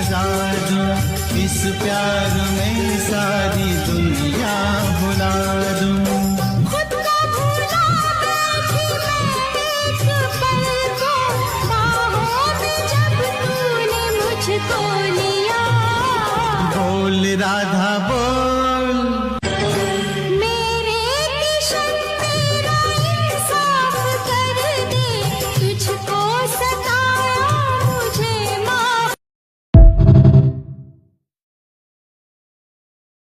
लगा दूं, इस प्यार में सारी दुनिया भुला दूं। खुद को भूला बैठी मैं एक पल को, बाहों में जब तूने मुझको लिया। बोल राधा